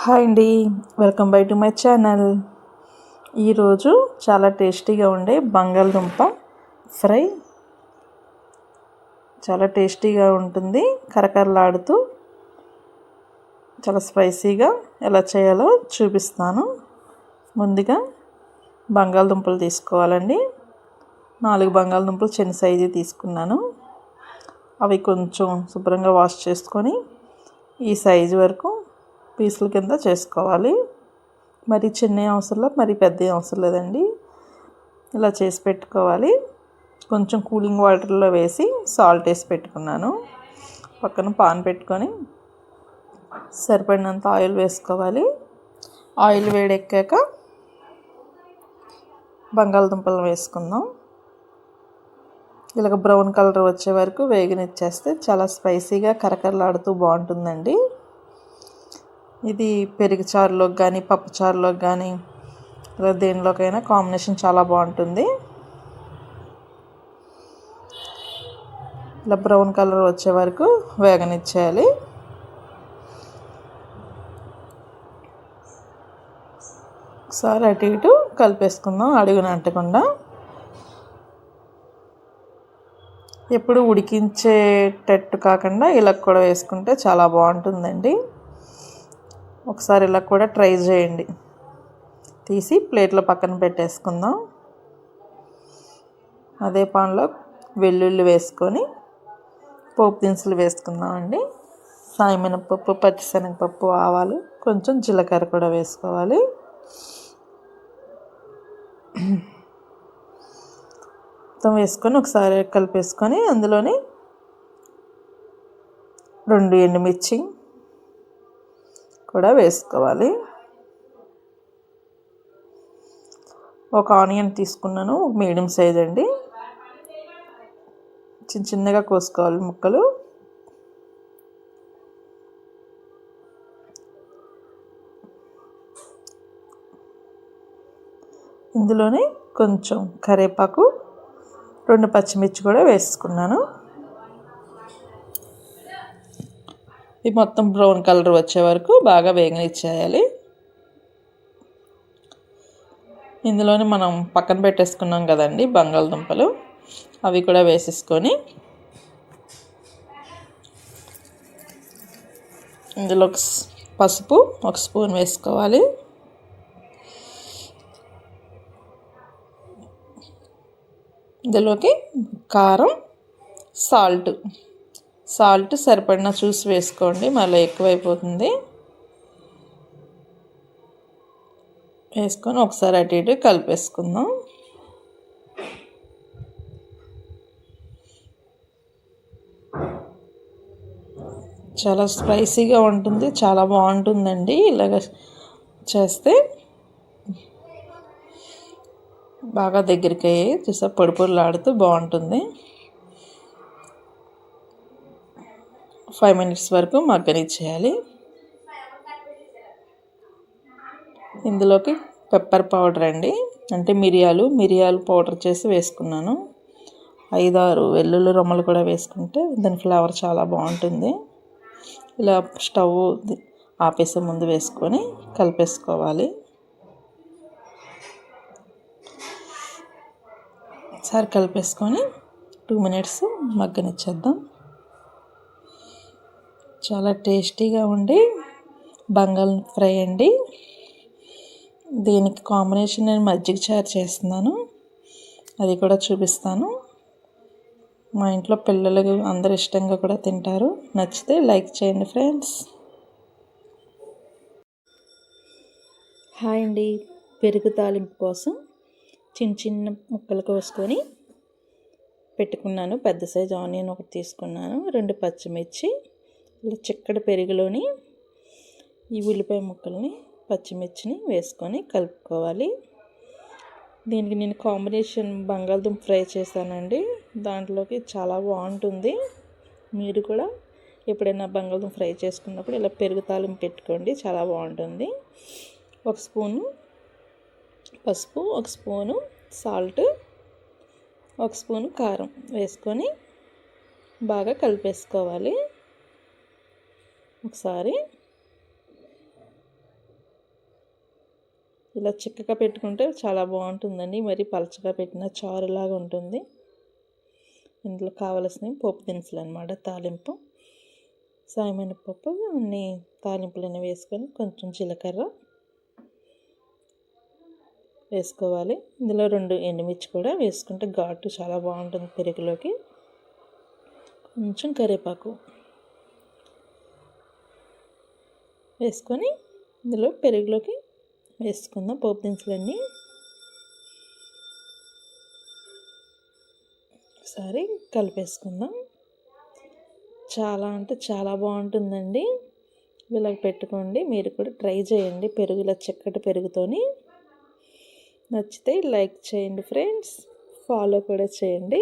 Hi అండి, welcome back to my channel. ఈరోజు చాలా టేస్టీగా ఉండే బంగాళదుంప ఫ్రై చాలా టేస్టీగా ఉంటుంది. కరకరలాడుతూ చాలా స్పైసీగా ఎలా చేయాలో చూపిస్తాను. ముందుగా బంగాళదుంపలు తీసుకోవాలండి. 4 బంగాళదుంపలు చిన్న సైజు తీసుకున్నాను. అవి కొంచెం శుభ్రంగా వాష్ చేసుకొని ఈ సైజు వరకు పీసుల కింద చేసుకోవాలి. మరి చిన్న అవసరం మరి పెద్ద అవసరం లేదండి. ఇలా చేసి పెట్టుకోవాలి. కొంచెం కూలింగ్ వాటర్లో వేసి సాల్ట్ వేసి పెట్టుకున్నాను. పక్కన పాన్ పెట్టుకొని సరిపడినంత ఆయిల్ వేసుకోవాలి. ఆయిల్ వేడెక్కాక బంగాళదుంపలు వేసుకుందాం. ఇలాగ బ్రౌన్ కలర్ వచ్చే వరకు వేగనిచ్చేస్తే చాలా స్పైసీగా కరకరలాడుతూ బాగుంటుందండి. ఇది పెరుగు చారులోకి కానీ పప్పు చారులోకి కానీ ఇలా దేనిలోకైనా కాంబినేషన్ చాలా బాగుంటుంది. ఇలా బ్రౌన్ కలర్ వచ్చే వరకు వేగనిచ్చేయాలి. ఒకసారి అటు ఇటు కలిపేసుకుందాం అడుగున అంటకుండా. ఎప్పుడు ఉడికించేటట్టు కాకుండా ఇలా కూడా వేసుకుంటే చాలా బాగుంటుందండి. ఒకసారి ఇలా కూడా ట్రై చేయండి. తీసి ప్లేట్లో పక్కన పెట్టేసుకుందాం. అదే పాన్లో వెల్లుల్లి వేసుకొని పోపు దినుసులు వేసుకుందాం అండి. సాయమినపప్పు, పచ్చిశనగపప్పు, ఆవాలు, కొంచెం జీలకర్ర కూడా వేసుకోవాలి. మొత్తం వేసుకొని ఒకసారి కలిపేసుకొని అందులోని 2 ఎండుమిర్చి కూడా వేసుకోవాలి. ఒక ఆనియన్ తీసుకున్నాను, మీడియం సైజ్ అండి. చిన్న చిన్నగా కోసుకోవాలి ముక్కలు. ఇందులోనే కొంచెం కరివేపాకు, 2 పచ్చిమిర్చి కూడా వేసుకున్నాను. ఇది మొత్తం బ్రౌన్ కలర్ వచ్చే వరకు బాగా వేగనిచ్చేయాలి. ఇందులోనే మనం పక్కన పెట్టేసుకున్నాం కదండి బంగాళదుంపలు, అవి కూడా వేసేసుకొని ఇందులో పసుపు 1 స్పూన్ వేసుకోవాలి. ఇందులోకి కారం, సాల్ట్ సరిపడిన చూసి వేసుకోండి, మళ్ళీ ఎక్కువైపోతుంది. వేసుకొని ఒకసారి అటు ఇటు కలిపేసుకుందాం. చాలా స్పైసీగా ఉంటుంది, చాలా బాగుంటుందండి. ఇలాగ చేస్తే బాగా దగ్గరికి అయ్యి చూసా పొడిలాడుతూ బాగుంటుంది. 5 మినిట్స్ వరకు మగ్గనిచ్చేయాలి. ఇందులోకి పెప్పర్ పౌడర్ అండి, అంటే మిరియాలు పౌడర్ చేసి వేసుకున్నాను. 5-6 వెల్లుల్లి రొమ్మలు కూడా వేసుకుంటే దాని ఫ్లేవర్ చాలా బాగుంటుంది. ఇలా స్టవ్ ఆపేసే ముందు వేసుకొని కలిపేసుకోవాలి. ఒకసారి కలిపేసుకొని 2 మినిట్స్ మగ్గనిచ్చేద్దాం. చాలా టేస్టీగా ఉండి బంగాళ ఫ్రై అండి. దీనికి కాంబినేషన్ నేను మజ్జిగ చారు చేస్తున్నాను, అది కూడా చూపిస్తాను. మా ఇంట్లో పిల్లలు అందరు ఇష్టంగా కూడా తింటారు. నచ్చితే లైక్ చేయండి ఫ్రెండ్స్. హాయ్ అండి, పెరుగు తాలింపు కోసం చిన్న చిన్న ముక్కలు కోసుకొని పెట్టుకున్నాను. పెద్ద సైజు ఆనియన్ ఒకటి తీసుకున్నాను, 2 పచ్చిమిర్చి. ఇలా చిక్కటి పెరుగులోని ఈ ఉల్లిపాయ ముక్కల్ని, పచ్చిమిర్చిని వేసుకొని కలుపుకోవాలి. దీనికి నేను కాంబినేషన్ బంగాళదుంప ఫ్రై చేశానండి. దాంట్లోకి చాలా బాగుంటుంది. మీరు కూడా ఎప్పుడైనా బంగాళదుంప ఫ్రై చేసుకున్నప్పుడు ఇలా పెరుగు తాలింపు పెట్టుకోండి, చాలా బాగుంటుంది. 1 స్పూను పసుపు, 1 స్పూను సాల్ట్, 1 స్పూను కారం వేసుకొని బాగా కలిపేసుకోవాలి. ఒకసారి ఇలా చిక్కగా పెట్టుకుంటే చాలా బాగుంటుందండి. మరి పలచగా పెట్టిన చారులాగా ఉంటుంది. ఇందులో కావలసినవి పోపు దినుసులు అనమాట. తాలింపు సాయమినపప్పు అన్ని తాలింపులన్నీ వేసుకొని కొంచెం జీలకర్ర వేసుకోవాలి. ఇందులో 2 ఎండుమిర్చి కూడా వేసుకుంటే ఘాటు చాలా బాగుంటుంది పెరుగులోకి. కొంచెం కరివేపాకు వేసుకొని ఇందులో పెరుగులోకి వేసుకుందాం పోపు దినుసులన్నీ. ఒకసారి కలిపేసుకుందాం. చాలా అంటే చాలా బాగుంటుందండి. ఇలా పెట్టుకోండి, మీరు కూడా ట్రై చేయండి. పెరుగు ఇలా చిక్కటి పెరుగుతోని. నచ్చితే లైక్ చేయండి ఫ్రెండ్స్, ఫాలో కూడా చేయండి.